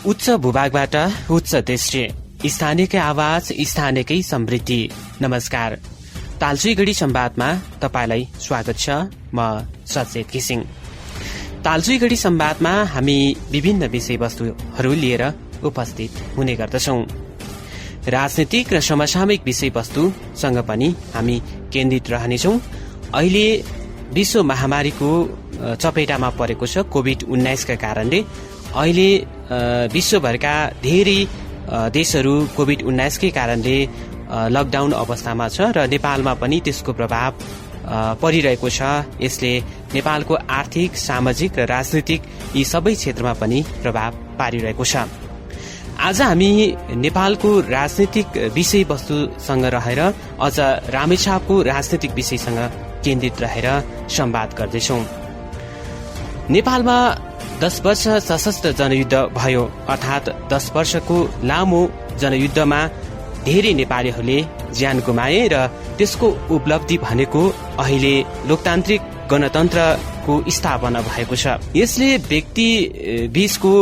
उच्च भूभागबाट उच्च दृष्टि, स्थानीयकै आवाज, स्थानीयकै समृद्धि। नमस्कार, तालचुइगढी संवादमा तपाईलाई स्वागत छ। म सचेत घिसिङ। तालचुइगढी संवादमा हामी विभिन्न विषयवस्तुहरू लिएर उपस्थित हुने गर्दछौं। राजनीतिक र समसामयिक विषयवस्तुसँग पनि हामी केन्द्रित रहनेछौं। अहिले विश्व महामारीको चपेटामा परेको छ कोभिड-19 का कारणले। अहिले विश्वभरका धेरै देशहरू कोभिड-19 कै कारणले लकडाउन अवस्थामा छ र नेपालमा पनि त्यसको प्रभाव परिरहेको छ। यसले नेपालको आर्थिक, सामाजिक र राजनीतिक यी सबै क्षेत्रमा पनि प्रभाव पारिरहेको छ। आज हामी नेपालको राजनीतिक विषयवस्तुसँग रहेर अझ रामेछापको राजनीतिक विषयसँग केन्द्रित रहेर संवाद गर्दैछौं। नेपालमा 10 वर्ष सशस्त्र जनयुद्ध भयो, अर्थात् 10 वर्षको लामो जनयुद्धमा धेरै नेपालीहरूले ज्यान गुमाए र त्यसको उपलब्धि भनेको अहिले लोकतान्त्रिक गणतन्त्रको स्थापना भएको छ। यसले व्यक्ति बीचको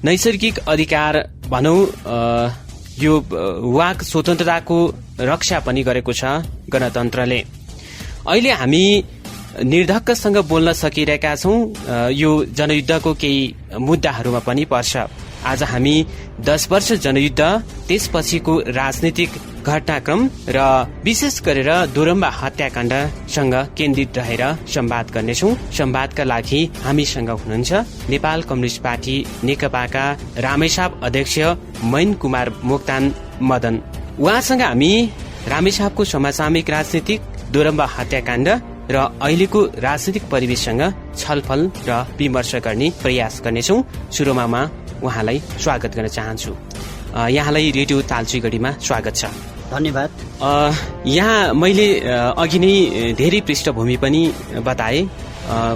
नैसर्गिक अधिकार भनौं यो वाक स्वतन्त्रताको रक्षा पनि गरेको छ गणतन्त्रले। अहिले हामी निर्धक्कसँग बोल्न सकिरहेका छौं। यो जनयुद्धको केही मुद्दाहरूमा पनि पर्छ। आज हामी 10 वर्ष जनयुद्ध, त्यसपछिको राजनीतिक घटनाक्रम र विशेष गरेर दोरम्बा हत्याकाण्डसँग केन्द्रित रहेर संवाद गर्नेछौं। संवादका लागि हामीसँग हुनुहुन्छ नेपाल कम्युनिस्ट पार्टी नेकपाका रामेछाप अध्यक्ष मैन कुमार मोक्तान मदन। उहाँसँग हामी रामेछापको समसामयिक राजनीतिक, दोरम्बा हत्याकाण्ड र अहिलेको राजनीतिक परिवेशसँग छलफल र विमर्श गर्ने प्रयास गर्नेछौं। सुरुमा म उहाँलाई स्वागत गर्न चाहन्छु। यहाँलाई रेडियो तालचुइगढीमा स्वागत छ। धन्यवाद। यहाँ मैले अघि नै धेरै पृष्ठभूमि पनि बताए।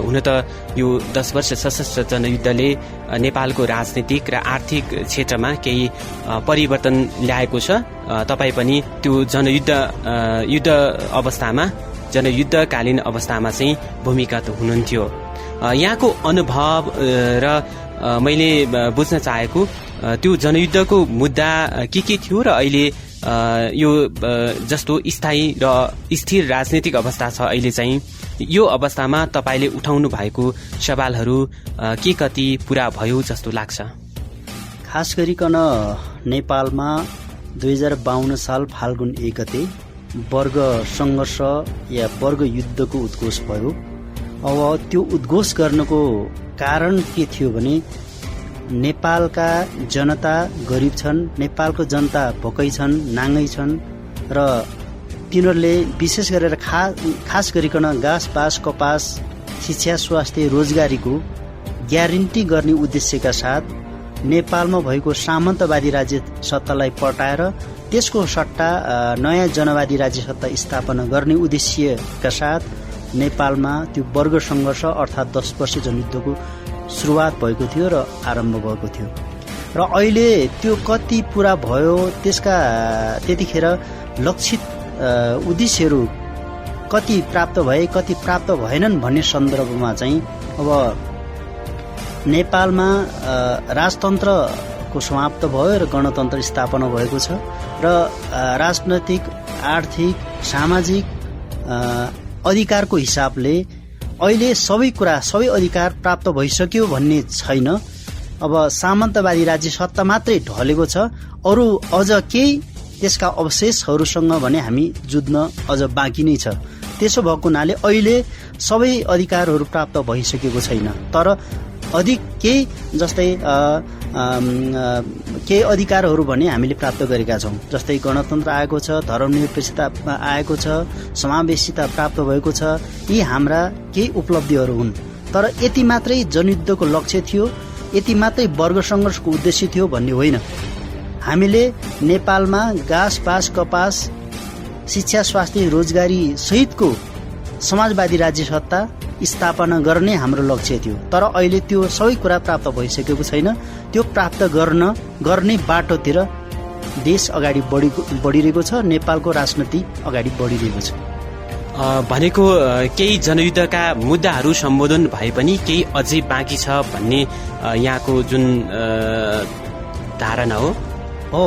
हुन त यो 10 वर्ष सशस्त्र जनयुद्धले नेपालको राजनीतिक र आर्थिक क्षेत्रमा केही परिवर्तन ल्याएको छ। तपाईँ पनि त्यो युद्ध अवस्थामा, जनयुद्धकालीन अवस्थामा चाहिँ भूमिगत हुनुहुन्थ्यो। यहाँको अनुभव र मैले बुझ्न चाहेको त्यो जनयुद्धको मुद्दा के थियो र अहिले यो जस्तो स्थायी र स्थिर राजनीतिक अवस्था छ अहिले चाहिँ, यो अवस्थामा तपाईले उठाउनु भएको सवालहरू के कति पूरा भयो जस्तो लाग्छ? खास गरिकन नेपालमा 2052 साल फाल्गुन 1 गते वर्ग सङ्घर्ष या वर्ग युद्धको उद्घोष भयो। अब त्यो उद्घोष गर्नको कारण के थियो भने नेपालका जनता गरिब छन्, नेपालको जनता भोकै छन्, नाङ्गै छन् र तिनीहरूले विशेष गरेर खास गरिकन घाँस बाँस कपास, शिक्षा, स्वास्थ्य, रोजगारीको ग्यारेन्टी गर्ने उद्देश्यका साथ नेपालमा भएको सामन्तवादी राज्य सत्तालाई पटाएर त्यसको सट्टा नयाँ जनवादी राज्य सत्ता स्थापना गर्ने उद्देश्यका साथ नेपालमा त्यो वर्ग सङ्घर्ष अर्थात् 10 वर्ष जनयुद्धको सुरुवात भएको थियो र आरम्भ भएको थियो। र अहिले त्यो कति पूरा भयो, त्यसका त्यतिखेर लक्षित उद्देश्यहरू कति प्राप्त भए, कति प्राप्त भएनन् भन्ने सन्दर्भमा चाहिँ अब नेपालमा राजतन्त्रको समाप्त भयो र गणतन्त्र स्थापना भएको छ र राजनैतिक, आर्थिक, सामाजिक अधिकारको हिसाबले अहिले सबै अधिकार प्राप्त भइसक्यो भन्ने छैन। अब सामन्तवादी राज्य सत्ता मात्रै ढलेको छ, अरू अझ केही त्यसका अवशेषहरूसँग भने हामी जुझ्न अझ बाँकी नै छ। त्यसो भएको हुनाले अहिले सबै अधिकारहरू प्राप्त भइसकेको छैन, तर अधिक केही जस्तै केही अधिकारहरू भने हामीले प्राप्त गरेका छौँ। जस्तै गणतन्त्र आएको छ, धर्मनिरपेक्षता आएको छ, समावेशिता प्राप्त भएको छ। यी हाम्रा केही उपलब्धिहरू हुन्। तर यति मात्रै जनयुद्धको लक्ष्य थियो, यति मात्रै वर्ग सङ्घर्षको उद्देश्य थियो भन्ने होइन। हामीले नेपालमा घाँस बाँस कपास, शिक्षा, स्वास्थ्य, रोजगारी सहितको समाजवादी राज्य सत्ता स्थापना गर्ने हाम्रो लक्ष्य थियो। तर अहिले त्यो सबै कुरा प्राप्त भइसकेको छैन। त्यो प्राप्त गर्ने बाटोतिर देश अगाडि बढिरहेको छ, नेपालको राजनीति अगाडि बढिरहेको छ। भनेको केही जनयुद्धका मुद्दाहरू सम्बोधन भए पनि केही अझै बाँकी छ भन्ने यहाँको जुन धारणा हो?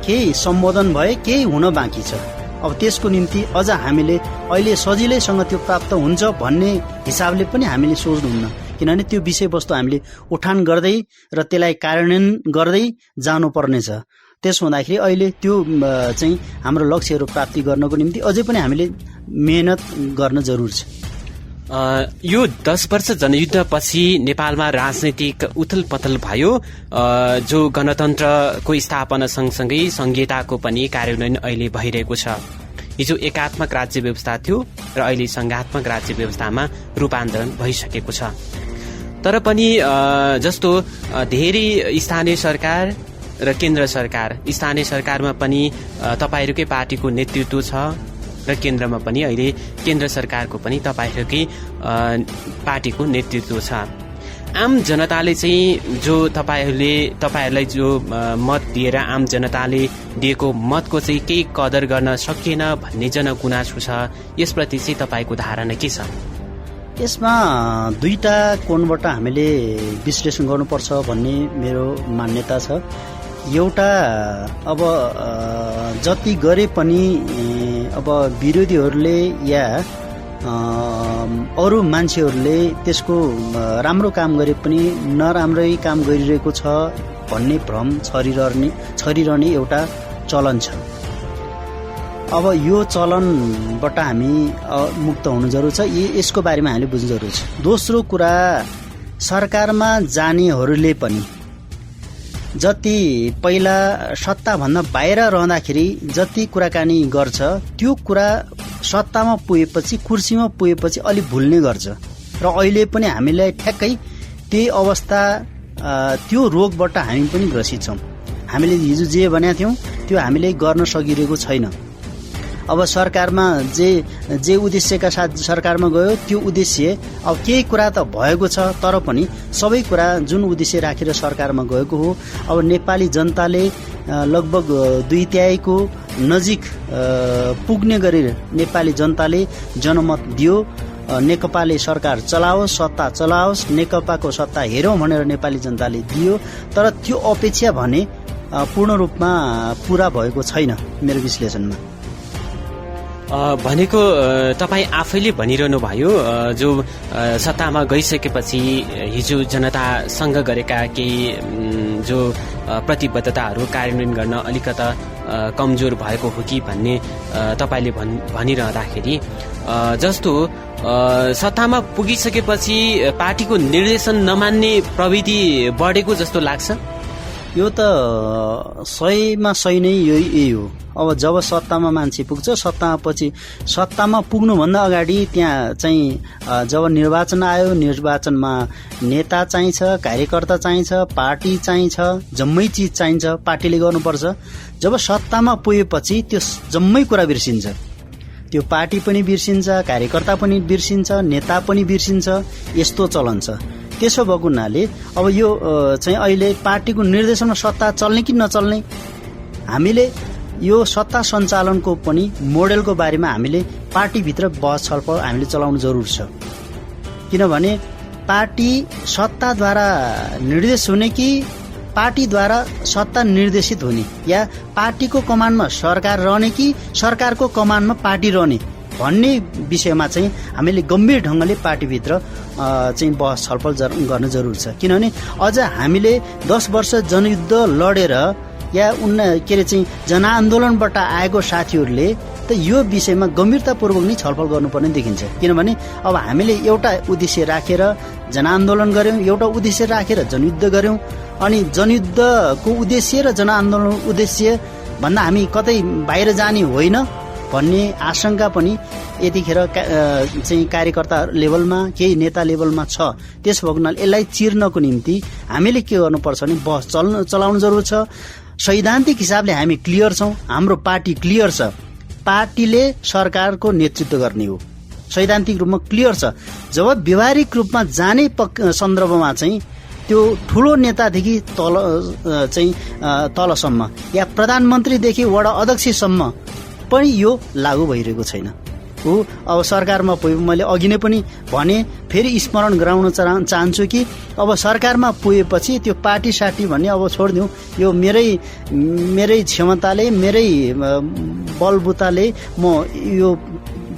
केही सम्बोधन भए केही हुन बाँकी छ। अब त्यसको निम्ति अझ हामीले अहिले सजिलैसँग त्यो प्राप्त हुन्छ भन्ने हिसाबले पनि हामीले सोच्नुहुन्न, किनभने त्यो विषयवस्तु हामीले उठान गर्दै र त्यसलाई कार्यान्वयन गर्दै जानुपर्नेछ। त्यसो हुँदाखेरि अहिले त्यो चाहिँ हाम्रो लक्ष्यहरू प्राप्ति गर्नको निम्ति अझै पनि हामीले मेहनत गर्न जरुरी छ। यो 10 वर्ष जनयुद्धपछि नेपालमा राजनैतिक उथल पथल भयो, जो गणतन्त्रको स्थापना सँगसँगै संहिताको पनि कार्यान्वयन अहिले भइरहेको छ। हिजो एकात्मक राज्य व्यवस्था थियो र अहिले संघात्मक राज्य व्यवस्थामा रूपान्तरण भइसकेको छ। तर पनि जस्तो धेरै स्थानीय सरकार र केन्द्र सरकार, स्थानीय सरकारमा पनि तपाईहरूकै पार्टीको नेतृत्व छ र केन्द्रमा पनि अहिले केन्द्र सरकारको पनि तपाईहरूकै पार्टीको नेतृत्व छ। आम जनताले चाहिँ जो तपाईहरूलाई जो मत दिएर आम जनताले दिएको मतको चाहिँ केही कदर गर्न सकिएन भन्ने जनगुनासो छ, यसप्रति चाहिँ तपाईँको धारणा के छ? यसमा दुईटा कोणबाट हामीले विश्लेषण गर्नुपर्छ भन्ने मेरो मान्यता छ। एउटा, अब जति गरे पनि अब विरोधीहरूले या अरू मान्छेहरूले त्यसको राम्रो काम गरे पनि नराम्रै काम गरिरहेको छ भन्ने भ्रम छरिरहने एउटा चलन छ। अब यो चलनबाट हामी मुक्त हुनु जरुरी छ। यसको बारेमा हामीले बुझ्नु जरुरी छ। दोस्रो कुरा, सरकारमा जानेहरूले पनि जति पहिला सत्ताभन्दा बाहिर रहँदाखेरि जति कुराकानी गर्छ त्यो कुरा सत्तामा पुगेपछि, कुर्सीमा पुगेपछि अलि भुल्ने गर्छ। र अहिले पनि हामीलाई ठ्याक्कै त्यही अवस्था, त्यो रोगबाट हामी पनि ग्रसित छौँ। हामीले हिजो जे भनेका थियौँ त्यो हामीले गर्न सकिरहेको छैन। अब सरकारमा जे उद्देश्यका साथ सरकारमा गयो त्यो उद्देश्य अब केही कुरा त भएको छ, तर पनि सबै कुरा जुन उद्देश्य राखेर सरकारमा गएको हो, अब नेपाली जनताले लगभग 2/3 नजिक पुग्ने गरी नेपाली जनताले जनमत दियो। नेकपाले सरकार चलाओस्, सत्ता चलाओस्, नेकपाको सत्ता हेरौँ भनेर नेपाली जनताले दियो। तर त्यो अपेक्षा भने पूर्ण रूपमा पूरा भएको छैन मेरो विश्लेषणमा। भनेको तपाईँ आफैले भनिरहनु भयो, जो सत्तामा गइसकेपछि हिजो जनतासँग गरेका केही जो प्रतिबद्धताहरू कार्यान्वयन गर्न अलिकता कमजोर भएको हो कि भन्ने तपाईँले भनिरहँदाखेरि, जस्तो सत्तामा पुगिसकेपछि पार्टीको निर्देशन नमान्ने प्रवृत्ति बढेको जस्तो लाग्छ। यो त 100मा 100 नै यही हो। अब जब सत्तामा मान्छे पुग्छ, सत्तामा पुग्नुभन्दा अगाडि त्यहाँ चाहिँ जब निर्वाचन आयो, निर्वाचनमा नेता चाहिन्छ, कार्यकर्ता चाहिन्छ, पार्टी चाहिन्छ, जम्मै चिज चाहिन्छ, पार्टीले गर्नुपर्छ। जब सत्तामा पुगेपछि त्यो जम्मै कुरा बिर्सिन्छ। त्यो पार्टी पनि बिर्सिन्छ, कार्यकर्ता पनि बिर्सिन्छ, नेता पनि बिर्सिन्छ। यस्तो चलन छ। त्यसो भएको हुनाले अब यो चाहिँ अहिले पार्टीको निर्देशनमा सत्ता चल्ने कि नचल्ने, हामीले यो सत्ता सञ्चालनको पनि मोडेलको बारेमा हामीले पार्टीभित्र बहस छलफल हामीले चलाउनु जरुरी छ। किनभने पार्टी सत्ताद्वारा निर्देश हुने कि पार्टीद्वारा सत्ता निर्देशित हुने, या पार्टीको कमान्डमा सरकार रहने कि सरकारको कमान्डमा पार्टी रहने भन्ने विषयमा चाहिँ हामीले गम्भीर ढङ्गले पार्टीभित्र चाहिँ बहस छलफल गर्न जरुरी छ। किनभने अझ हामीले 10 वर्ष जनयुद्ध लडेर या चाहिँ जनआन्दोलनबाट आएको साथीहरूले त यो विषयमा गम्भीरतापूर्वक नै छलफल गर्नुपर्ने देखिन्छ। किनभने अब हामीले एउटा उद्देश्य राखेर जनआन्दोलन गर्यौँ, एउटा उद्देश्य राखेर जनयुद्ध गर्यौँ, अनि जनयुद्धको उद्देश्य र जनआन्दोलन उद्देश्य भन्दा हामी कतै बाहिर जाने होइन भन्ने आशंका पनि यतिखेर चाहिँ कार्यकर्ता लेभलमा, केही नेता लेभलमा छ। त्यसो भएको हुनाले यसलाई चिर्नको निम्ति हामीले के गर्नुपर्छ भने बहस चलाउनु जरुरी छ। सैद्धान्तिक हिसाबले हामी क्लियर छौँ, हाम्रो पार्टी क्लियर छ, पार्टीले सरकारको नेतृत्व गर्ने हो, सैद्धान्तिक रूपमा क्लियर छ। जब व्यवहारिक रूपमा जाने सन्दर्भमा चाहिँ त्यो ठुलो नेतादेखि तलसम्म या प्रधानमन्त्रीदेखि वडा अध्यक्षसम्म पनि यो लागू भइरहेको छैन। हो। अब सरकारमा पुगे मैले अघि नै पनि भने, फेरि स्मरण गराउन चाहन्छु कि अब सरकारमा पुगेपछि त्यो पार्टी साटी भन्ने अब छोडिदिउँ। यो मेरै क्षमताले मेरै बलबुताले म यो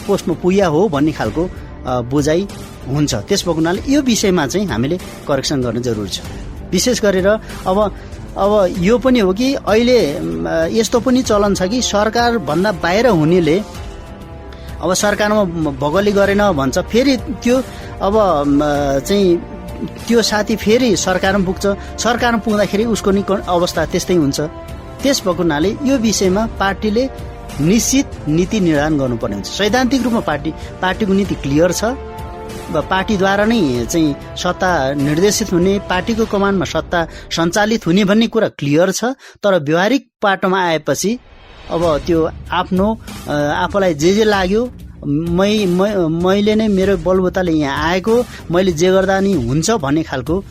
पोस्टमा पुग्या हो भन्ने खालको बुझाइ हुन्छ। त्यस भएको हुनाले यो विषयमा चाहिँ हामीले करेक्सन गर्न जरुरी छ। विशेष गरेर अब यो पनि हो कि अहिले यस्तो पनि चलन छ कि सरकारभन्दा बाहिर हुनेले अब सरकारमा भगली गरेन भन्छ, फेरि त्यो अब चाहिँ त्यो साथी फेरि सरकारमा पुग्छ। सरकारमा पुग्दाखेरि उसको नि अवस्था त्यस्तै हुन्छ। त्यस भएको हुनाले यो विषयमा पार्टीले निश्चित नीति निर्धारण गर्नुपर्ने हुन्छ। सैद्धान्तिक रूपमा पार्टीको नीति क्लियर छ। पार्टीद्वारा नै चाहिँ सत्ता निर्देशित हुने, पार्टीको कमानमा सत्ता सञ्चालित हुने भन्ने कुरा क्लियर छ। तर व्यवहारिक पाटोमा आएपछि अब त्यो आफूलाई जे लाग्यो, मैले नै मेरो बलबुताले यहाँ आएको, मैले जे गर्दा नि हुन्छ भन्ने खालको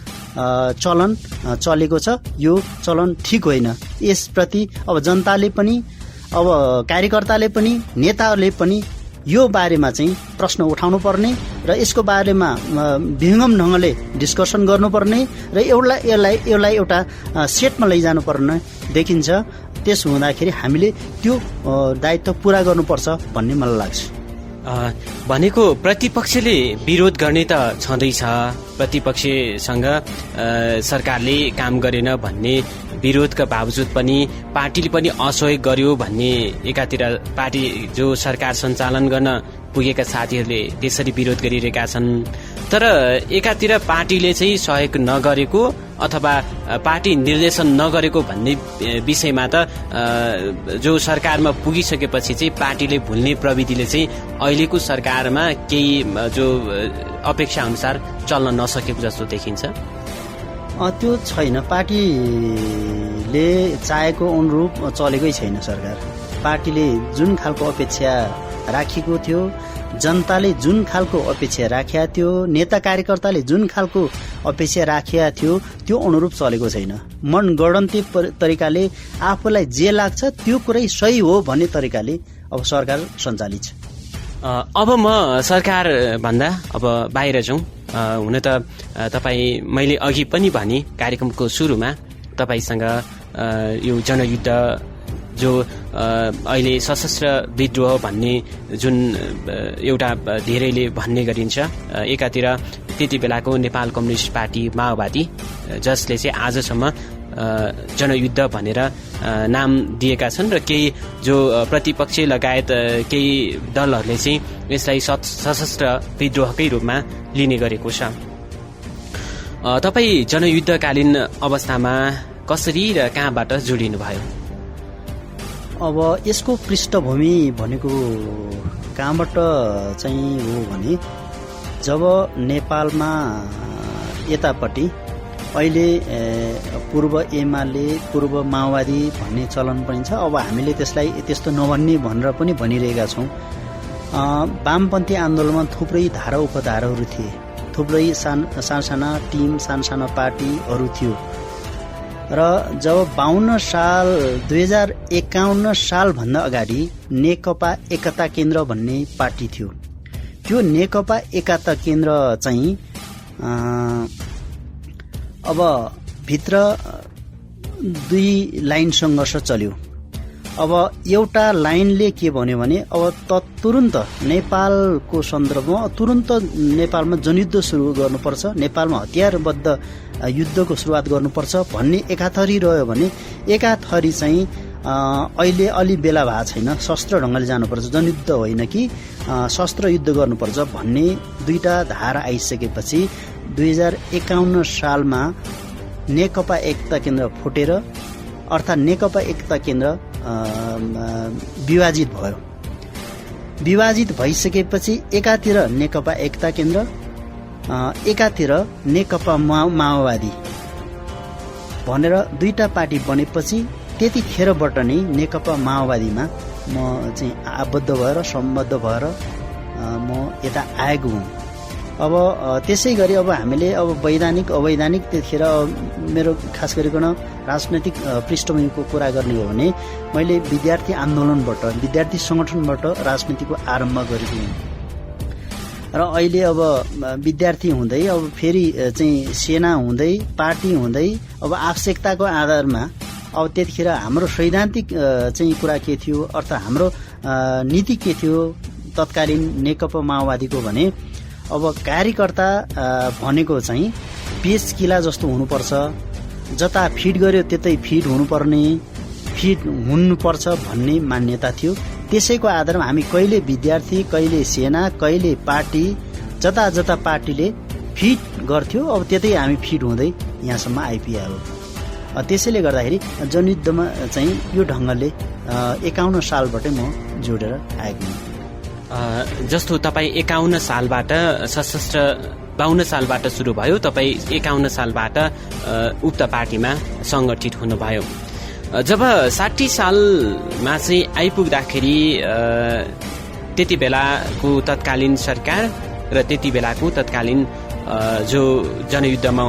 चलन चलेको छ। यो चलन ठिक होइन। यसप्रति अब जनताले पनि, अब कार्यकर्ताले पनि, नेताहरूले पनि यो बारेमा चाहिँ प्रश्न उठाउनु पर्ने र यसको बारेमा विहङ्गम ढङ्गले डिस्कसन गर्नुपर्ने र यसलाई एउटा सेटमा लैजानु पर्ने देखिन्छ। त्यसो हुँदाखेरि हामीले त्यो दायित्व पुरा गर्नुपर्छ भन्ने मलाई लाग्छ। भनेको प्रतिपक्षले विरोध गर्ने त छँदैछ, प्रतिपक्षसँग सरकारले काम गरेन भन्ने विरोधका बावजुद पनि पार्टीले पनि असहयोग गर्यो भन्ने एकातिर पार्टी जो सरकार सञ्चालन गर्न पुगेका साथीहरूले त्यसरी विरोध गरिरहेका छन्। तर एकातिर पार्टीले चाहिँ सहयोग नगरेको अथवा पार्टी निर्देशन नगरेको भन्ने विषयमा त जो सरकारमा पुगिसकेपछि चाहिँ पार्टीले भुल्ने प्रविधिले चाहिँ अहिलेको सरकारमा केही जो अपेक्षा अनुसार चल्न नसकेको जस्तो देखिन्छ। त्यो छैन, पार्टीले चाहेको अनुरूप चलेकै छैन सरकार। पार्टीले जुन खालको अपेक्षा राखेको थियो, जनताले जुन खालको अपेक्षा राखेका थियो, नेता कार्यकर्ताले जुन खालको अपेक्षा राखेका थियो, त्यो अनुरूप चलेको छैन। मनगढन्ती तरिकाले आफूलाई जे लाग्छ त्यो कुरै सही हो भन्ने तरिकाले अब सरकार सञ्चालित छ। अब म सरकार भन्दा अब बाहिर जाउँ। हुन त मैले अघि पनि भने कार्यक्रमको सुरुमा तपाईसँग यो जनयुद्ध जो अहिले सशस्त्र विद्रोह भन्ने जुन एउटा धेरैले भन्ने गरिन्छ, एकातिर त्यति बेलाको नेपाल कम्युनिस्ट पार्टी माओवादी जसले चाहिँ आजसम्म जनयुद्ध भनेर नाम दिएका छन् र केही जो प्रतिपक्ष लगायत केही दलहरूले चाहिँ यसलाई सशस्त्र विद्रोहकै रूपमा लिने गरेको छ। तपाईँ जनयुद्धकालीन अवस्थामा कसरी र कहाँबाट जोडिनुभयो? अब यसको पृष्ठभूमि भनेको कहाँबाट चाहिँ हो भने, जब नेपालमा यतापट्टि अहिले पूर्व एमाले पूर्व माओवादी भन्ने चलन पनि छ। अब हामीले त्यसलाई त्यस्तो नभन्ने भनेर पनि भनिरहेका छौँ। वामपन्थी आन्दोलनमा थुप्रै धारा उपधाराहरू थिए, थुप्रै साना टिम, साना पार्टीहरू थियो। र जब 2051 सालभन्दा अगाडि नेकपा एकता केन्द्र भन्ने पार्टी थियो। त्यो नेकपा एकता केन्द्र चाहिँ अब भित्र 2 लाइन सङ्घर्ष चल्यो। अब एउटा लाइनले के भन्यो भने, अब तुरुन्त नेपालको सन्दर्भमा तुरुन्त नेपालमा जनयुद्ध सुरु गर्नुपर्छ, नेपालमा हतियारबद्ध युद्धको सुरुवात गर्नुपर्छ भन्ने एकाथरी रह्यो भने, एकाथरी चाहिँ अहिले अलि बेला भएको छैन, शस्त्र ढङ्गले जानुपर्छ, जनयुद्ध होइन कि शस्त्र युद्ध गर्नुपर्छ भन्ने 2टा धारा आइसकेपछि 2051 सालमा नेकपा एकता केन्द्र फुटेर, अर्थात् नेकपा एकता केन्द्र विभाजित भयो। विभाजित भइसकेपछि एकातिर नेकपा एकता केन्द्र, एकातिर नेकपा माओवादी भनेर 2टा पार्टी बनेपछि त्यतिखेरबाट नै नेकपा माओवादीमा म चाहिँ आबद्ध भएर सम्बद्ध भएर म यता आएको हुँ। अब त्यसै गरी अब हामीले अब वैधानिक अवैधानिक त्यतिखेर मेरो खास गरिकन राजनैतिक पृष्ठभूमिको कुरा गर्ने हो भने मैले विद्यार्थी आन्दोलनबाट विद्यार्थी सङ्गठनबाट राजनीतिको आरम्भ गरेको हुँ र अहिले अब विद्यार्थी हुँदै अब फेरि चाहिँ सेना हुँदै पार्टी हुँदै अब आवश्यकताको आधारमा अब त्यतिखेर हाम्रो सैद्धान्तिक चाहिँ कुरा के थियो अर्थात् हाम्रो नीति के थियो तत्कालीन नेकपा माओवादीको भने अब कार्यकर्ता भनेको चाहिँ पेच किला जस्तो हुनुपर्छ, जता फिट गर्यो त्यतै फिट हुनुपर्ने, फिट हुनुपर्छ भन्ने मान्यता थियो। त्यसैको आधारमा हामी कहिले विद्यार्थी, कहिले सेना, कहिले पार्टी, जता जता पार्टीले फिट गर्थ्यो अब त्यतै हामी फिट हुँदै यहाँसम्म आइपुग्यो। त्यसैले गर्दाखेरि जनयुद्धमा चाहिँ यो ढङ्गले 51 सालबाटै म जोडेर आएको हुँ। जस्तो तपाईँ 51 सालबाट सशस्त्र 52 सालबाट सुरु भयो, तपाईँ 51 सालबाट उक्त पार्टीमा सङ्गठित हुनुभयो। जब 60 सालमा चाहिँ आइपुग्दाखेरि त्यति बेलाको तत्कालीन सरकार र त्यति बेलाको तत्कालीन जो जनयुद्धमा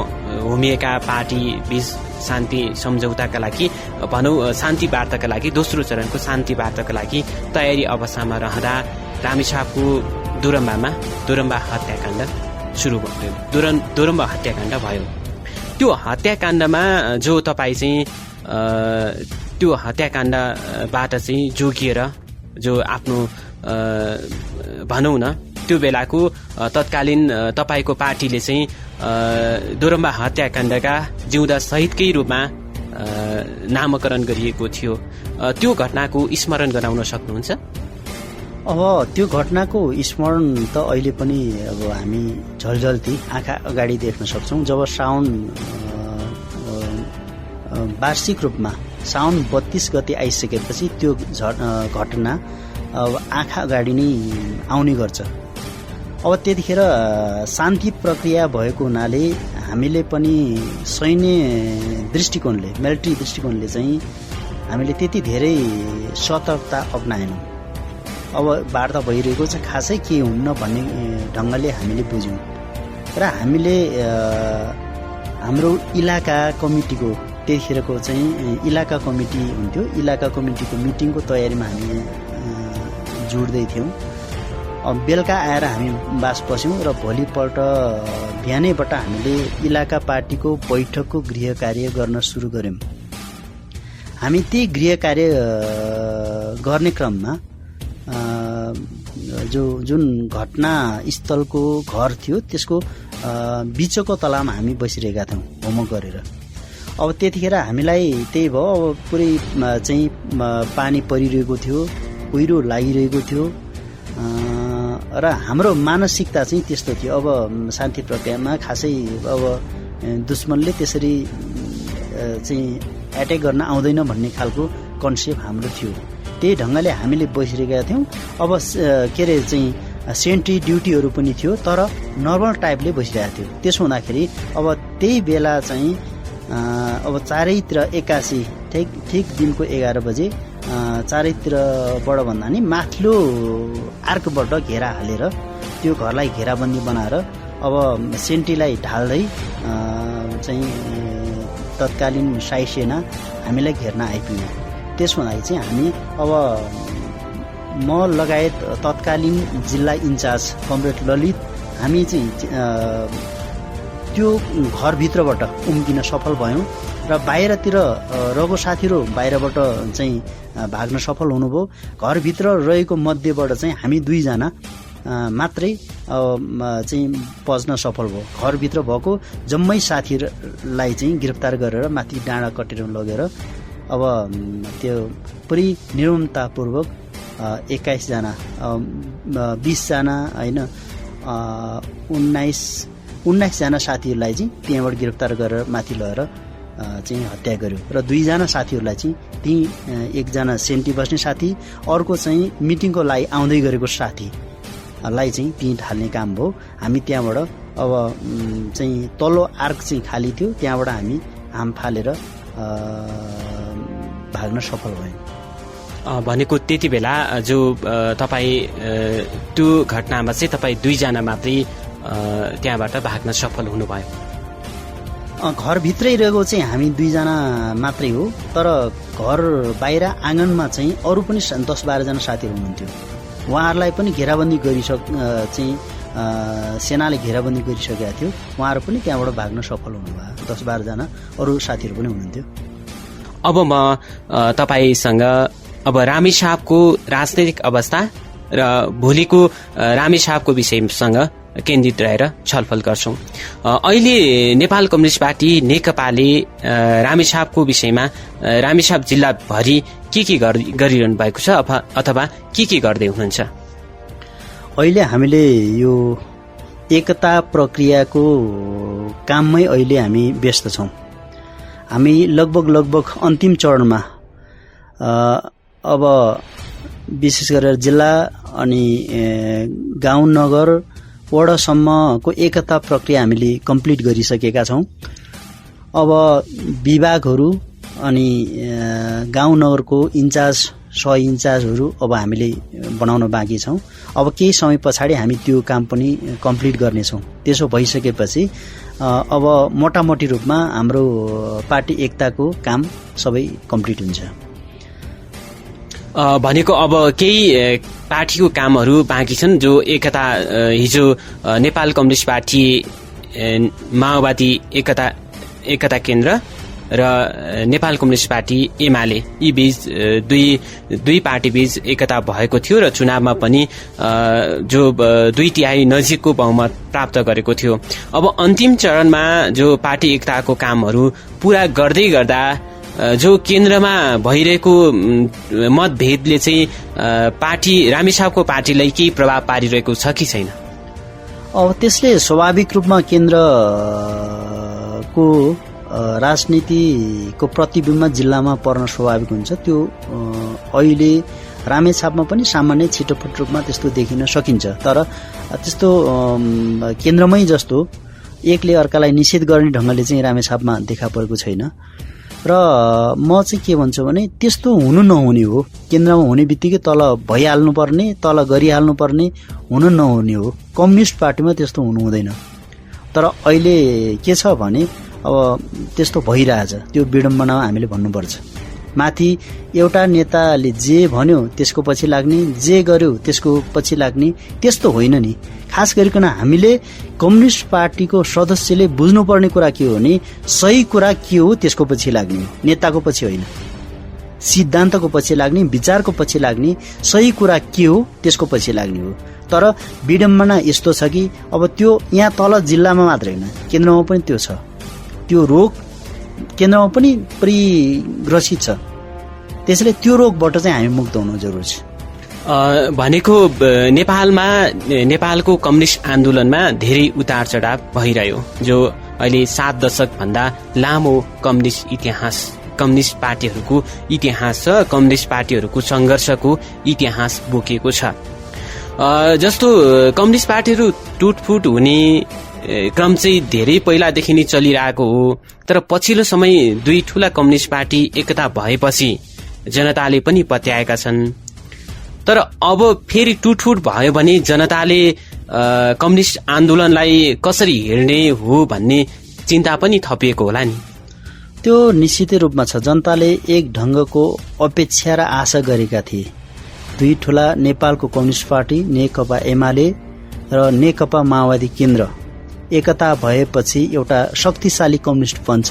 होमिएका पार्टी बीच शान्ति सम्झौताका लागि भनौँ शान्ति वार्ताका लागि दोस्रो चरणको शान्ति वार्ताका लागि तयारी अवस्थामा रहँदा रामेछापको दोरम्बा हत्याकाण्ड सुरु भयो। दोरम्बा हत्याकाण्ड भयो। त्यो हत्याकाण्डमा जो तपाईँ चाहिँ त्यो हत्याकाण्डबाट चाहिँ जोगिएर जो आफ्नो भनौँ न त्यो बेलाको तत्कालीन तपाईँको पार्टीले चाहिँ दोरम्बा हत्याकाण्डका जिउँदा शहीदकै रूपमा नामकरण गरिएको थियो। त्यो घटनाको स्मरण गराउन सक्नुहुन्छ? अब त्यो घटनाको स्मरण त अहिले पनि अब हामी झलझल्ती आँखा अगाडि देख्न सक्छौँ। जब साउन वार्षिक रूपमा साउन 32 गते आइसकेपछि त्यो घटना अब आँखा अगाडि नै आउने गर्छ। अब त्यतिखेर शान्ति प्रक्रिया भएको हुनाले हामीले पनि सैन्य दृष्टिकोणले मिलिट्री दृष्टिकोणले चाहिँ हामीले त्यति धेरै सतर्कता अपनाएनौँ। अब वार्ता भइरहेको छ खासै के हुन्न भन्ने ढङ्गले हामीले बुझ्यौँ र हामीले हाम्रो इलाका कमिटीको त्यतिखेरको चाहिँ इलाका कमिटी हुन्थ्यो, इलाका कमिटीको मिटिङको तयारीमा हामी जुट्दै थियौँ। बेलुका आएर हामी बास बस्यौँ र भोलिपल्ट बिहानैबाट हामीले इलाका पार्टीको बैठकको गृह कार्य गर्न सुरु गऱ्यौँ। हामी त्यही गृह कार्य गर्ने क्रममा जुन घटनास्थलको घर थियो त्यसको बिचको तलामा हामी बसिरहेका थियौँ होमवर्क गरेर। अब त्यतिखेर हामीलाई त्यही भयो, अब पुरै चाहिँ पानी परिरहेको थियो, कुहिरो लागिरहेको थियो र हाम्रो मानसिकता चाहिँ त्यस्तो थियो। अब शान्ति प्रक्रियामा खासै अब दुश्मनले त्यसरी चाहिँ एट्याक गर्न आउँदैन भन्ने खालको कन्सेप्ट हाम्रो थियो। त्यही ढङ्गले हामीले बसिरहेका थियौँ। अब के अरे चाहिँ सेन्ट्री ड्युटीहरू पनि थियो तर नर्मल टाइपले बसिरहेको थियो। त्यसो हुँदाखेरि अब त्यही बेला चाहिँ अब चारैतिर 81 ठिक दिनको 11 बजे चारैतिरबाट भन्दा नि माथिल्लो आर्कबाट घेरा हालेर त्यो घरलाई घेराबन्दी बनाएर अब सेन्ट्रीलाई ढाल्दै चाहिँ तत्कालीन साई सेना हामीलाई घेर्न आइपुग्यो। त्यसो हुँदाखेरि चाहिँ हामी अब म लगायत तत्कालीन जिल्ला इन्चार्ज कमरेड ललित हामी चाहिँ त्यो घरभित्रबाट उम्किन सफल भयौँ र बाहिरतिर रहेको साथीहरू बाहिरबाट चाहिँ भाग्न सफल हुनुभयो। घरभित्र रहेको मध्येबाट चाहिँ हामी 2 जना मात्रै चाहिँ पस्न सफल भयो। घरभित्र भएको जम्मै साथीलाई चाहिँ गिरफ्तार गरेर माथि डाँडा कटेर लगेर अब त्यो पुरै निर्ममतापूर्वक 21 जना 20 जना होइन 19 जना साथीहरूलाई चाहिँ त्यहाँबाट गिरफ्तार गरेर माथि लगेर चाहिँ हत्या गर्यो र 2 जना साथीहरूलाई चाहिँ त्यही 1 जना सेन्टी बस्ने साथी अर्को चाहिँ मिटिङको लागि आउँदै गरेको साथीलाई चाहिँ त्यहीँ ढाल्ने काम भयो। हामी त्यहाँबाट अब चाहिँ तल्लो आर्क चाहिँ खाली थियो, त्यहाँबाट हामी हाम फालेर भाग्न सफल भयौँ। भनेको त्यति बेला जो तपाईँ त्यो घटनामा चाहिँ तपाईँ 2 जना मात्रै त्यहाँबाट भाग्न सफल हुनुभयो? घरभित्रै रहेको चाहिँ हामी 2 जना मात्रै हो, तर घर बाहिर आँगनमा चाहिँ अरू पनि 10-12 जना साथीहरू हुनुहुन्थ्यो। उहाँहरूलाई पनि घेराबन्दी चाहिँ सेनाले घेराबन्दी गरिसकेका थियो। उहाँहरू पनि त्यहाँबाट भाग्न सफल हुनुभयो। 10-12 जना अरू साथीहरू पनि हुनुहुन्थ्यो। अब म तपाईसँग अब रामेछापको राजनैतिक अवस्था र भोलिको रामेछापको विषयसँग केन्द्रित रहेर छलफल गर्छौं। अहिले नेपाल कम्युनिस्ट पार्टी नेकपाले रामेछापको विषयमा रामेछाप जिल्लाभरि के गरिरहनु भएको छ अथवा के गर्दै हुनुहुन्छ? अहिले हामीले यो एकता प्रक्रियाको काममै अहिले हामी व्यस्त छौं। हामी लगभग अन्तिम चरणमा अब विशेष गरेर जिल्ला अनि गाउँ नगर वडासम्मको एकता प्रक्रिया हामीले कम्प्लिट गरिसकेका छौं। अब विभागहरू अनि गाउँ नगरको इन्चार्ज सह इन्चार्जहरू अब हामीले बनाउन बाँकी छौं। अब केही समय पछाडि हामी त्यो काम पनि कम्प्लिट गर्नेछौं। त्यसो भइसकेपछि अब मोटामोटी रूपमा हाम्रो पार्टी एकताको काम सबै कम्प्लिट हुन्छ। भनेको अब केही पार्टीको कामहरू बाँकी छन्, जो एकता हिजो नेपाल कम्युनिस्ट पार्टी माओवादी एकता केन्द्र र नेपाल कम्युनिस्ट पार्टी एमाले यी बीच दुई पार्टी बीच एकता भएको थियो र चुनावमा पनि जो 2/3 नजिकको बहुमत प्राप्त गरेको थियो। अब अन्तिम चरणमा जो पार्टी एकताको कामहरू पूरा गर्दै गर्दा जो केन्द्रमा भइरहेको मतभेदले चाहिँ पार्टी रामेछापको पार्टीलाई केही प्रभाव पारिरहेको छ कि छैन? अब त्यसले स्वाभाविक रूपमा केन्द्रको राजनीतिको प्रतिबिम्ब जिल्लामा पर्न स्वाभाविक हुन्छ। त्यो अहिले रामेछापमा पनि सामान्य छिटोपट रूपमा त्यस्तो देखिन सकिन्छ। तर त्यस्तो केन्द्रमै जस्तो एकले अर्कालाई निषेध गर्ने ढङ्गले चाहिँ रामेछापमा देखा परेको छैन। र म चाहिँ के भन्छु भने त्यस्तो हुनु नहुने हो। केन्द्रमा हुने बित्तिकै तल भइहाल्नुपर्ने, तल गरिहाल्नुपर्ने, हुनु नहुने हो। कम्युनिस्ट पार्टीमा त्यस्तो हुनु हुँदैन। तर अहिले के छ भने अब त्यस्तो भइरहेछ। त्यो विडम्बना हामीले भन्नुपर्छ। माथि एउटा नेताले जे भन्यो त्यसको पछि लाग्ने, जे गर्यो त्यसको पछि लाग्ने, त्यस्तो होइन नि। खास गरिकन हामीले कम्युनिस्ट पार्टीको सदस्यले बुझ्नुपर्ने कुरा के हो भने सही कुरा के हो त्यसको पछि लाग्ने, नेताको पछि होइन। सिद्धान्तको पछि लाग्ने, विचारको पछि लाग्ने, सही कुरा के हो त्यसको पछि लाग्ने हो। तर विडम्बना यस्तो छ कि अब त्यो यहाँ तल जिल्लामा मात्र होइन, केन्द्रमा पनि त्यो छ। त्यो रोग केन्द्रमा पनि परिग्रसित छ। त्यसैले त्यो रोगबाट चाहिँ हामी मुक्त हुनु जरुरी छ। भनेको नेपालको कम्युनिस्ट आन्दोलनमा धेरै उतार चढाव भइरह्यो, जो अहिले 7 दशक भन्दा लामो कम्युनिस्ट पार्टीहरूको इतिहास छ। कम्युनिस्ट पार्टीहरूको संघर्षको इतिहास बोकेको छ। जस्तो कम्युनिस्ट पार्टीहरू टुटफुट हुने क्रम चाहिँ धेरै पहिलादेखि नै चलिरहेको हो। तर पछिल्लो समय 2 ठूला कम्युनिस्ट पार्टी एकता भएपछि जनताले पनि पत्याएका छन्। तर अब फेरि टुटफुट भयो भने जनताले कम्युनिस्ट आन्दोलनलाई कसरी हेर्ने हो भन्ने चिन्ता पनि थपिएको होला नि। त्यो निश्चितै रूपमा छ। जनताले एक ढंगको अपेक्षा र आशा गरेका थिए। 2 ठूला नेपालको कम्युनिस्ट पार्टी नेकपा एमाले र नेकपा माओवादी केन्द्र एकता भएपछि एउटा शक्तिशाली कम्युनिस्ट बन्छ।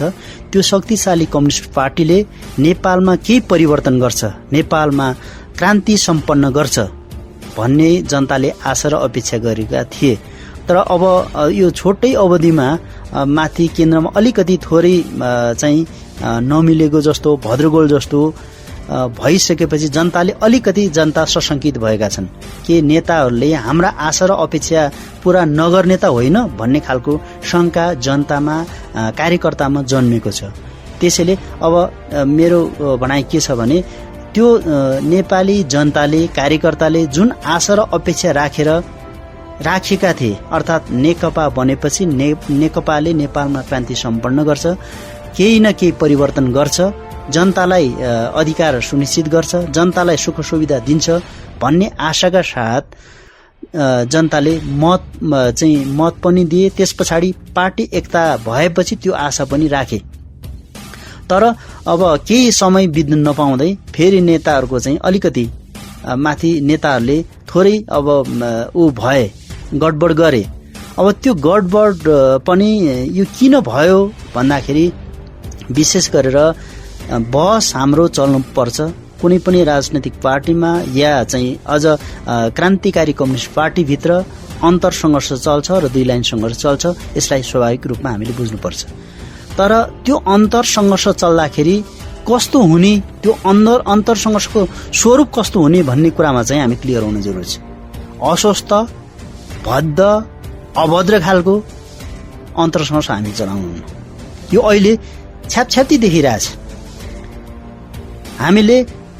त्यो शक्तिशाली कम्युनिस्ट पार्टीले नेपालमा केही परिवर्तन गर्छ, नेपालमा क्रान्ति सम्पन्न गर्छ भन्ने जनताले आशा र अपेक्षा गरेका थिए। तर अब यो छोटै अवधिमा माथि केन्द्रमा अलिकति थोरै चाहिँ नमिलेको जस्तो, भद्रगोल जस्तो भइसकेपछि जनता सशंकित भएका छन् कि नेताहरूले हाम्रा आशा र अपेक्षा पूरा नगर्ने त होइन भन्ने खालको शंका जनतामा, कार्यकर्तामा जन्मेको छ। त्यसैले अब मेरो भनाइ के छ भने त्यो नेपाली जनताले, कार्यकर्ताले जुन आशा र अपेक्षा राखेका थिए, अर्थात् नेकपा बनेपछि नेकपाले नेपालमा क्रान्ति सम्पन्न गर्छ, केही न केही परिवर्तन गर्छ, जनतालाई अधिकार सुनिश्चित गर्छ, जनतालाई सुख सुविधा दिन्छ भन्ने आशाका साथ जनताले मत पनि दिए। त्यस पछाडि पार्टी एकता भएपछि त्यो आशा पनि राखे। तर अब केही समय बित्न नपाउँदै फेरि नेताहरूको चाहिँ अलिकति माथि नेताहरूले थोरै अब भए गडबड गरे। अब त्यो गडबड पनि यो किन भयो भन्दाखेरि विशेष गरेर बहस हाम्रो चल्नुपर्छ कुनै पनि राजनैतिक पार्टीमा या चाहिँ अझ क्रान्तिकारी कम्युनिस्ट पार्टीभित्र अन्तर सङ्घर्ष चल्छ र दुई लाइन सङ्घर्ष चल्छ। यसलाई स्वाभाविक रूपमा हामीले बुझ्नुपर्छ। तर त्यो अन्तर सङ्घर्ष चल्दाखेरि कस्तो हुने, त्यो अन्तर सङ्घर्षको स्वरूप कस्तो हुने भन्ने कुरामा चाहिँ हामी क्लियर हुन जरुरी छ। अस्वस्थ, भद्द, अभद्र खालको अन्तर सङ्घर्ष हामी चलाउनु यो अहिले छ्यापछ्याप्ती देखिरहेछ।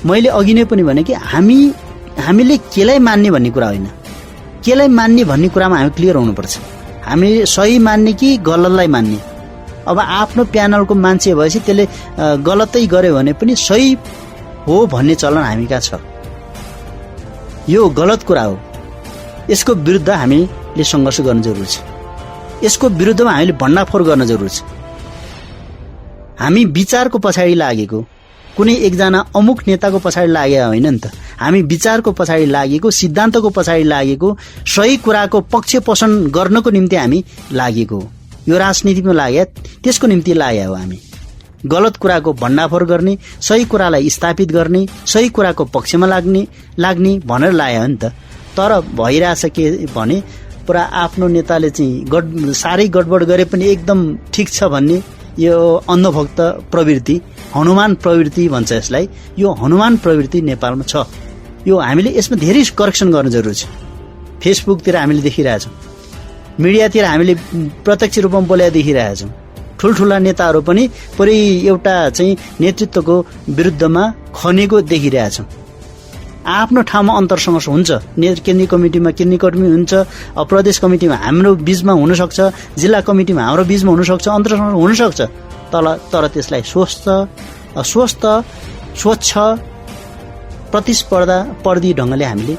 मैले अघि नै पनि भने कि हामीले केलाई मान्ने भन्ने कुरा होइन, केलाई मान्ने भन्ने कुरामा हामी क्लियर हुनुपर्छ। हामीले सही मान्ने कि गलतलाई मान्ने। अब आफ्नो प्यानलको मान्छे भएपछि त्यसले गलतै गर्यो भने पनि सही हो भन्ने चलन हामी कहाँ छ। यो गलत कुरा हो, यसको विरुद्ध हामीले सङ्घर्ष गर्न जरुरी छ। यसको विरुद्धमा हामीले भण्डाफोर गर्न जरुरी छ। हामी विचारको पछाडि लागेको, कुनै एकजना अमुक नेताको पछाडि लागेको होइन नि त। हामी विचारको पछाडि लागेको, सिद्धान्तको पछाडि लागेको, सही कुराको पक्ष पोषण गर्नको निम्ति हामी लागेको हो। यो राजनीतिमा लागे त्यसको निम्ति लागे हो। हामी गलत कुराको भण्डाफोर गर्ने, सही कुरालाई स्थापित गर्ने, सही कुराको पक्षमा लाग्ने भनेर लागे हो नि त। तर भइरहेछ के भने पुरा आफ्नो नेताले चाहिँ साह्रै गडबड गरे पनि एकदम ठिक छ भन्ने यो अन्धभक्त प्रवृत्ति, हनुमान प्रवृत्ति भन्छ यसलाई। यो हनुमान प्रवृत्ति नेपालमा छ। यो हामीले यसमा धेरै करेक्सन गर्न जरुरी छ। फेसबुकतिर हामीले देखिरहेछौँ, मिडियातिर हामीले प्रत्यक्ष रूपमा बोलेर देखिरहेछौँ। ठुल्ठुला नेताहरू पनि पुरै एउटा चाहिँ नेतृत्वको विरुद्धमा खनेको देखिरहेछौँ। आफ्नो ठाउँमा अन्तर सङ्घर्ष हुन्छ। केन्द्रीय कमिटीमा केन्द्रीय कमिटी हुन्छ, प्रदेश कमिटीमा हाम्रो बीचमा हुनसक्छ, जिल्ला कमिटीमा हाम्रो बीचमा हुनसक्छ, अन्तर सङ्घर्ष हुनसक्छ। तर त्यसलाई स्वस्थ स्वच्छ प्रतिस्पर्धी ढङ्गले हामीले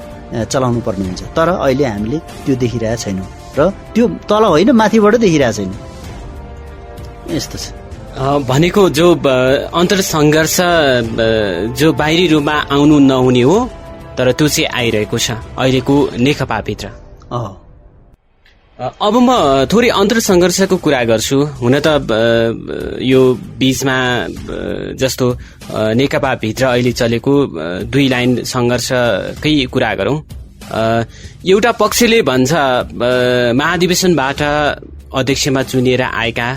चलाउनु पर्ने हुन्छ। तर अहिले हामीले त्यो देखिरहेको छैनौँ र त्यो तल होइन माथिबाट देखिरहेको छैन। यस्तो छ। भनेको जो अन्तर सङ्घर्ष जो बाहिरी रूपमा आउनु नहुने हो, तर त्यो चाहिँ आइरहेको छ अहिलेको नेकपाभित्र। अब म थोरै अन्तर सङ्घर्षको कुरा गर्छु। हुन त यो बीचमा जस्तो नेकपाभित्र अहिले चलेको दुई लाइन सङ्घर्षकै कुरा गरौँ। एउटा पक्षले भन्छ महाधिवेशनबाट अध्यक्षमा चुनिएर आएका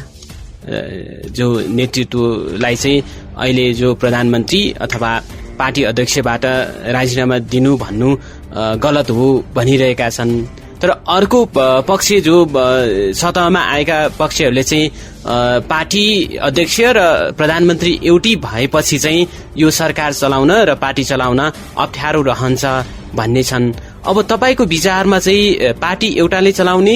जो नेतृत्वलाई चाहिँ अहिले जो प्रधानमन्त्री अथवा पार्टी अध्यक्षबाट राजीनामा दिनु भन्नु गलत हो भनिरहेका छन्। तर अर्को पक्ष जो सतहमा आएका पक्षहरूले चाहिँ पार्टी अध्यक्ष र प्रधानमन्त्री एउटै भएपछि चाहिँ यो सरकार चलाउन र पार्टी चलाउन अप्ठ्यारो रहन्छ भन्ने छन्। अब तपाईँको विचारमा चाहिँ पार्टी एउटाले चलाउने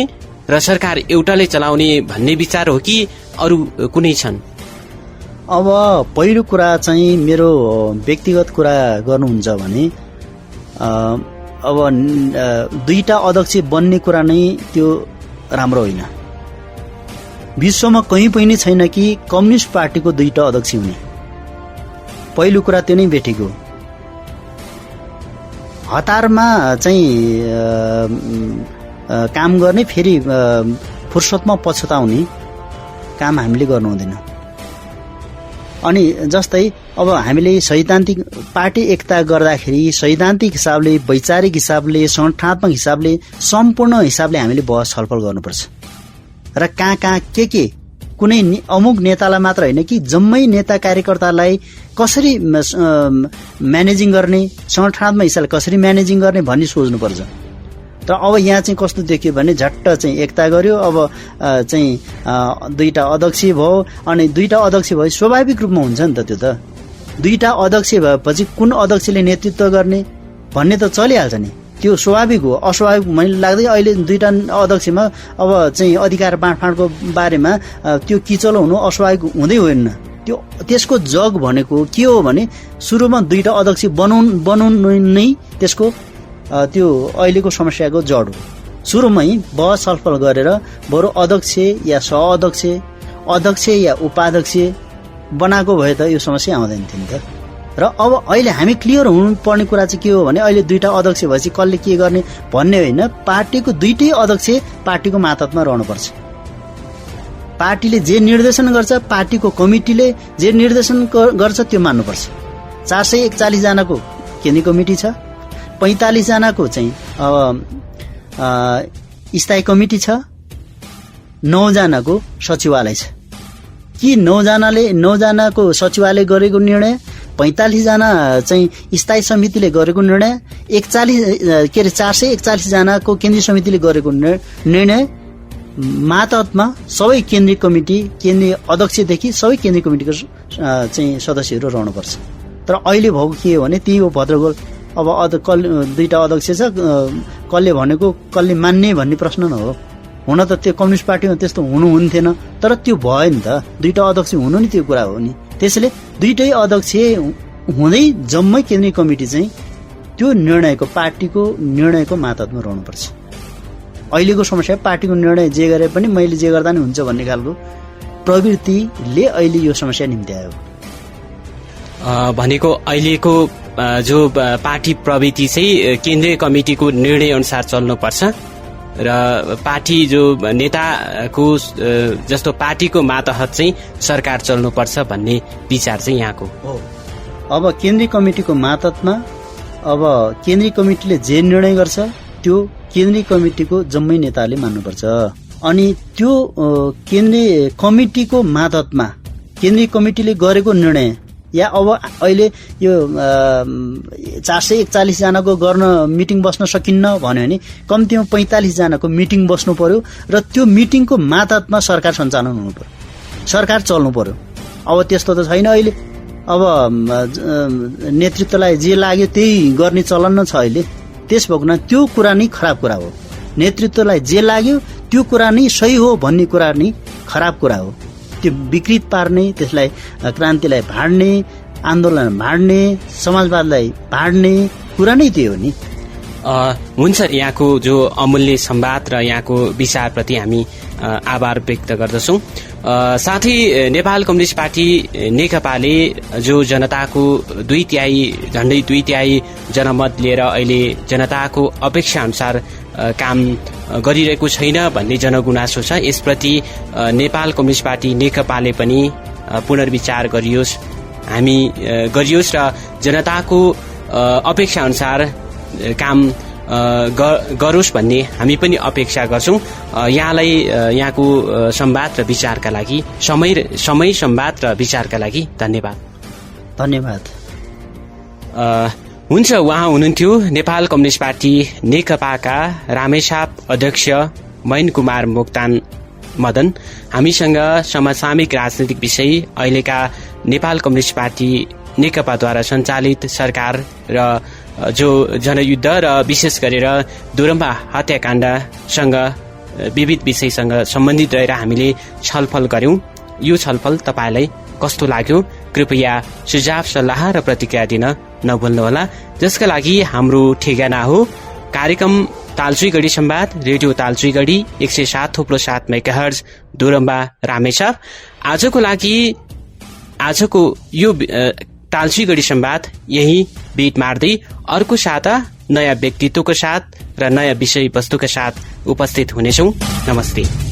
र सरकार एउटाले चलाउने भन्ने विचार हो कि अरू कुनै छन्? अब पहिलो कुरा चाहिँ मेरो व्यक्तिगत कुरा गर्नुहुन्छ भने अब दुईटा अध्यक्ष बन्ने कुरा नै त्यो राम्रो होइन। विश्वमा कहीँ पनि छैन कि कम्युनिस्ट पार्टीको दुईटा अध्यक्ष हुने। पहिलो कुरा त्यो नै भेटेको। हतारमा चाहिँ काम गर्ने, फेरि फुर्सदमा पछुताउने काम हामीले गर्नु हुँदैन। अनि जस्तै अब हामीले सैद्धान्तिक पार्टी एकता गर्दाखेरि सैद्धान्तिक हिसाबले, वैचारिक हिसाबले, संगठनात्मक हिसाबले, सम्पूर्ण हिसाबले हामीले बहस छलफल गर्नुपर्छ। र कहाँ के कुनै अमुक नेतालाई मात्र होइन कि जम्मै नेता कार्यकर्तालाई कसरी म्यानेजिङ गर्ने, संगठनात्मक हिसाबले कसरी म्यानेजिङ गर्ने भन्ने सोच्नुपर्छ। तर अब यहाँ चाहिँ कस्तो देखियो भने झट्ट चाहिँ एकता गर्यो। अब चाहिँ दुईटा अध्यक्ष भयो। अनि दुईटा अध्यक्ष भए स्वाभाविक रूपमा हुन्छ नि त। त्यो त दुईटा अध्यक्ष भएपछि कुन अध्यक्षले नेतृत्व गर्ने भन्ने त चलिहाल्छ नि। त्यो स्वाभाविक हो। अस्वाभाविक मैले लाग्दै अहिले दुईटा अध्यक्षमा अब चाहिँ अधिकार बाँडफाँडको बारेमा त्यो किचलो हुनु अस्वाभाविक हुँदै होइन। त्यसको जग भनेको के हो भने सुरुमा दुईटा अध्यक्ष बनाउनु नै त्यसको त्यो अहिलेको समस्याको जड हो। सुरुमै बहस छलफल गरेर बरु अध्यक्ष या सहअध्यक्ष, अध्यक्ष या उपाध्यक्ष बनाएको भए त यो समस्या आउँदैन थियो नि त। र अब अहिले हामी क्लियर हुनुपर्ने कुरा चाहिँ के हो भने अहिले दुईटा अध्यक्ष भएपछि कसले के गर्ने भन्ने होइन, पार्टीको दुईटै अध्यक्ष पार्टीको मातहतमा रहनुपर्छ। पार्टीले जे निर्देशन गर्छ, पार्टीको कमिटीले जे निर्देशन गर्छ त्यो मान्नुपर्छ। 441 जनाको केन्द्रीय कमिटी छ, 45 जनाको चाहिँ स्थायी कमिटी छ, 9 जनाको सचिवालय छ। कि 9 जनाको सचिवालय गरेको निर्णय, 45 जना चाहिँ स्थायी समितिले गरेको निर्णय, 441 जनाको केन्द्रीय समितिले गरेको निर्णय मातहतमा सबै केन्द्रीय कमिटी, केन्द्रीय अध्यक्षदेखि सबै केन्द्रीय कमिटीको चाहिँ सदस्यहरू रहनुपर्छ। तर अहिले भएको के हो भने त्यही हो भद्रगोल। अब दुईटा अध्यक्ष छ, कसले भनेको कसले मान्ने भन्ने प्रश्न न हो। हुन त त्यो कम्युनिस्ट पार्टीमा त्यस्तो हुनुहुन्थेन, तर त्यो भयो नि त, दुईटा अध्यक्ष हुनु नि त्यो कुरा हो नि। त्यसैले दुईटै अध्यक्ष हुँदै जम्मै केन्द्रीय कमिटी चाहिँ त्यो निर्णयको, पार्टीको निर्णयको मातहतमा रहनुपर्छ। अहिलेको समस्या पार्टीको निर्णय जे गरे पनि मैले जे गर्दा नि हुन्छ भन्ने खालको प्रवृत्तिले अहिले यो समस्या निम्त्यायो। भनेको अहिलेको जो पार्टी प्रवृत्ति चाहिँ केन्द्रीय कमिटीको निर्णय अनुसार चल्नुपर्छ र पार्टी जो नेताको जस्तो पार्टीको मातहत चाहिँ सरकार चल्नुपर्छ भन्ने विचार चाहिँ यहाँको हो। अब केन्द्रीय कमिटीको मातहतमा अब केन्द्रीय कमिटीले जे निर्णय गर्छ त्यो केन्द्रीय कमिटीको जम्मै नेताले मान्नुपर्छ। अनि त्यो केन्द्रीय कमिटीको मातहतमा केन्द्रीय कमिटीले गरेको निर्णय या अब अहिले यो 441 जनाको गर्न मिटिङ बस्न सकिन्न भन्यो भने कम्तीमा 45 जनाको मिटिङ बस्नु पर्यो र त्यो मिटिङको मातहतमा सरकार सञ्चालन हुनु पर्यो, सरकार चल्नु पर्यो। अब त्यस्तो त छैन अहिले। अब नेतृत्वलाई जे लाग्यो त्यही गर्ने चलन छ अहिले। त्यस भएकोमा त्यो कुरा नै खराब कुरा हो। नेतृत्वलाई जे लाग्यो त्यो कुरा नै सही हो भन्ने कुरा नै खराब कुरा हो। त्यो विकृत पार्ने, त्यसलाई क्रान्तिलाई भाड्ने, आन्दोलन भाड्ने, समाजवादलाई भाड्ने कुरा नै त्यो हो नि। हुन्छ, यहाँको जो अमूल्य संवाद र यहाँको विचारप्रति हामी आभार व्यक्त गर्दछौँ। साथै नेपाल कम्युनिस्ट पार्टी नेकपाले जो जनताको झण्डै 2/3 जनमत लिएर अहिले जनताको अपेक्षा अनुसार काम गरिरहेको छैन भन्ने जनगुनासो छ। यसप्रति नेपाल कम्युनिस्ट पार्टी नेकपाले पनि पुनर्विचार गरियोस् र जनताको अपेक्षा अनुसार काम गरोस् भन्ने हामी पनि अपेक्षा गर्छौँ। यहाँलाई यहाँको संवाद र विचारका लागि समय संवाद र विचारका लागि धन्यवाद। हुन्छ, उहाँ हुनुहुन्थ्यो नेपाल कम्युनिस्ट पार्टी नेकपाका रामेछाप अध्यक्ष मैन कुमार मोक्तान मदन। हामीसँग समसामयिक राजनीतिक विषय, अहिलेका नेपाल कम्युनिस्ट पार्टी नेकपाद्वारा सञ्चालित सरकार र जो जनयुद्ध र विशेष गरेर दोरम्बा हत्याकाण्डसँग विविध विषयसँग सम्बन्धित रहेर हामीले छलफल गर्यौं। यो छलफल तपाईलाई कस्तो लाग्यो कृपया सुझाव सल्लाह र प्रतिक्रिया दिन नभुल्नुहोला। जसका लागि हाम्रो ठेगाना हो कार्यक्रम तालचुइगढी संवाद, रेडियो तालचुइगढी 107.7 मेगाहर्ज, दोरम्बा रामेछाप। आजको यो तालचुइगढी संवाद यही बीट मार्दै अर्को साता नयाँ व्यक्तित्वको साथ र नयाँ विषय वस्तुका साथ उपस्थित हुनेछौं। नमस्ते।